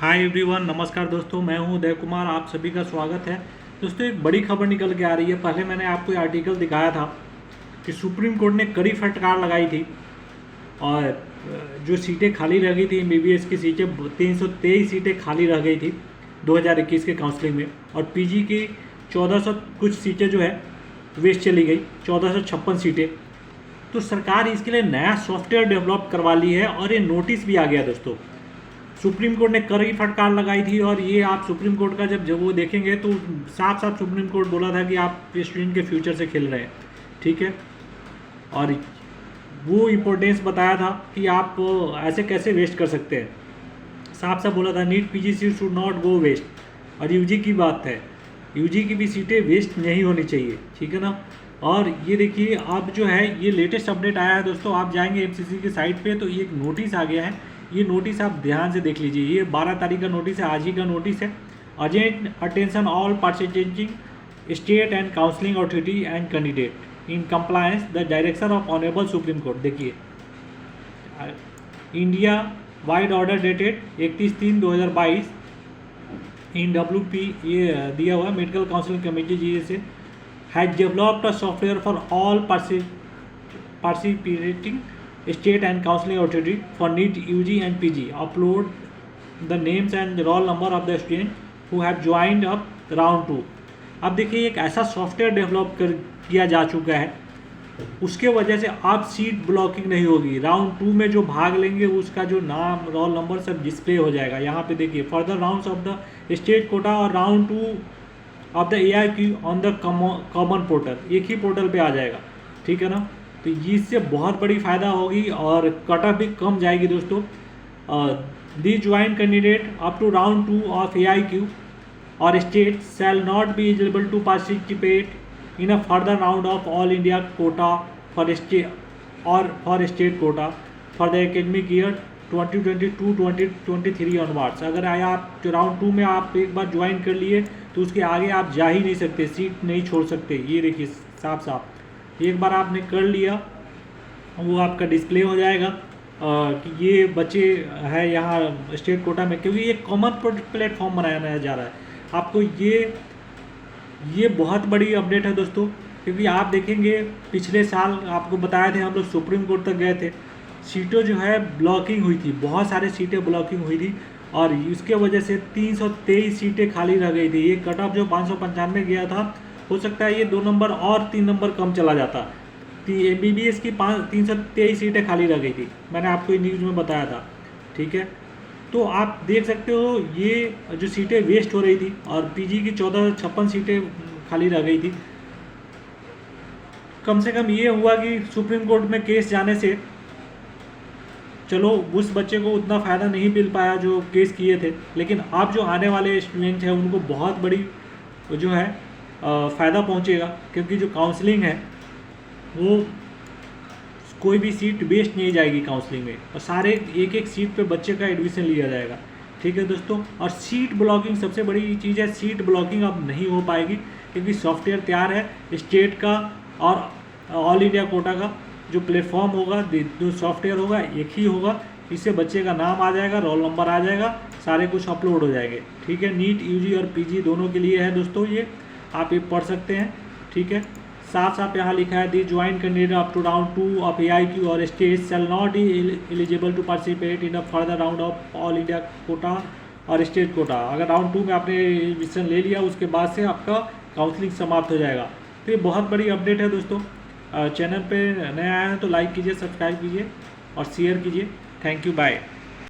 Hi everyone, नमस्कार दोस्तों। मैं हूं उदय कुमार, आप सभी का स्वागत है। दोस्तों, एक बड़ी खबर निकल के आ रही है। पहले मैंने आपको ये आर्टिकल दिखाया था कि सुप्रीम कोर्ट ने कड़ी फटकार लगाई थी और जो सीटें खाली रह गई थी एमबीबीएस की सीटें 323 सीटें खाली रह गई थी 2021 के काउंसलिंग में, और पीजी की 1400 कुछ सीटें जो है वेस्ट चली गई, 1456 सीटें। तो सरकार इसके लिए नया सॉफ्टवेयर डेवलप करवा ली है और ये नोटिस भी आ गया दोस्तों। सुप्रीम कोर्ट ने कड़ी फटकार लगाई थी और ये आप सुप्रीम कोर्ट का जब वो देखेंगे तो साफ साफ सुप्रीम कोर्ट बोला था कि आप स्टूडेंट के फ्यूचर से खेल रहे हैं, ठीक है। और वो इम्पोर्टेंस बताया था कि आप ऐसे कैसे वेस्ट कर सकते हैं। साफ साफ बोला था NEET PG seat should not go waste. और यूजी की बात है, यूजी की भी सीटें वेस्ट नहीं होनी चाहिए, ठीक है ना। और ये देखिए, अब जो है ये लेटेस्ट अपडेट आया है दोस्तों। आप जाएंगे एमसीसी की साइट पे तो ये एक नोटिस आ गया है। ये नोटिस आप ध्यान से देख लीजिए। ये 12 तारीख का नोटिस है, आज ही का नोटिस है। Urgent attention all participating state and counselling authority and candidate in compliance the direction of honourable supreme court. देखिए, इंडिया वाइड ऑर्डर डेटेड 31/3/2022 इन WP ये दिया हुआ मेडिकल काउंसलिंग कमेटी जी से has developed a software for all participating state and counseling authority for NEET UG and PG. Upload the names and roll number of the students who have joined up round 2. अब देखिए, एक ऐसा software develop किया जा चुका है, उसके वजह से आप सीट ब्लॉकिंग नहीं होगी। राउंड 2 में जो भाग लेंगे उसका जो नाम रोल नंबर सब डिस्प्ले हो जाएगा। यहाँ पे देखिए, further rounds of the state quota और round 2 of the AIQ on the common portal, एक ही पोर्टल पे आ जाएगा, ठीक है ना। तो इससे बहुत बड़ी फ़ायदा होगी और कट ऑफ भी कम जाएगी दोस्तों। The joint candidate up to round 2 of AIQ और state shall not be eligible to participate in a further round of all India quota for state quota for the academic year 2022-2023 onwards. अगर आप round 2 में आप एक बार join कर लिए तो उसके आगे आप जा ही नहीं सकते, सीट नहीं छोड़ सकते। ये देखिए साफ साफ, एक बार आपने कर लिया वो आपका डिस्प्ले हो जाएगा कि ये बच्चे है यहाँ स्टेट कोटा में, क्योंकि ये कॉमन प्लेटफॉर्म बनाया जा रहा है। आपको ये बहुत बड़ी अपडेट है दोस्तों, क्योंकि आप देखेंगे पिछले साल आपको बताए थे हम लोग सुप्रीम कोर्ट तक गए थे, सीटों जो है ब्लॉकिंग हुई थी, बहुत सारे सीटें ब्लॉकिंग हुई थी और इसके वजह से 323 सीटें खाली रह गई थी। ये कट ऑफ जो 595 गया था, हो सकता है ये 2 नंबर और 3 नंबर कम चला जाता। MBBS की 323 सीटें खाली रह गई थी, मैंने आपको न्यूज़ में बताया था, ठीक है। तो आप देख सकते हो ये जो सीटें वेस्ट हो रही थी और पीजी की 1456 सीटें खाली रह गई थी। कम से कम ये हुआ कि सुप्रीम कोर्ट में केस जाने से चलो उस बच्चे को उतना फ़ायदा नहीं मिल पाया जो केस किए थे, लेकिन अब जो आने वाले स्टूडेंट हैं उनको बहुत बड़ी जो है फ़ायदा पहुंचेगा, क्योंकि जो काउंसलिंग है वो कोई भी सीट वेस्ट नहीं जाएगी काउंसलिंग में, और सारे एक एक सीट पे बच्चे का एडमिशन लिया जाएगा, ठीक है दोस्तों। और सीट ब्लॉकिंग सबसे बड़ी चीज़ है, सीट ब्लॉकिंग अब नहीं हो पाएगी क्योंकि सॉफ्टवेयर तैयार है। स्टेट का और ऑल इंडिया कोटा का जो प्लेटफॉर्म होगा, जो सॉफ्टवेयर होगा एक ही होगा। इससे बच्चे का नाम आ जाएगा, रोल नंबर आ जाएगा, सारे कुछ अपलोड हो जाएंगे, ठीक है। नीट यूजी और पीजी दोनों के लिए है दोस्तों, ये आप ये पढ़ सकते हैं, ठीक है। साफ साफ यहाँ लिखा है the joint candidate up to round 2 of AIQ और state shall not be eligible to participate in a further round of all India quota और स्टेट कोटा। अगर राउंड 2 में आपने एडमिशन ले लिया उसके बाद से आपका काउंसलिंग समाप्त हो जाएगा। तो ये बहुत बड़ी अपडेट है दोस्तों। चैनल पे नए आए हैं तो लाइक कीजिए, सब्सक्राइब कीजिए और शेयर कीजिए। Thank you, bye.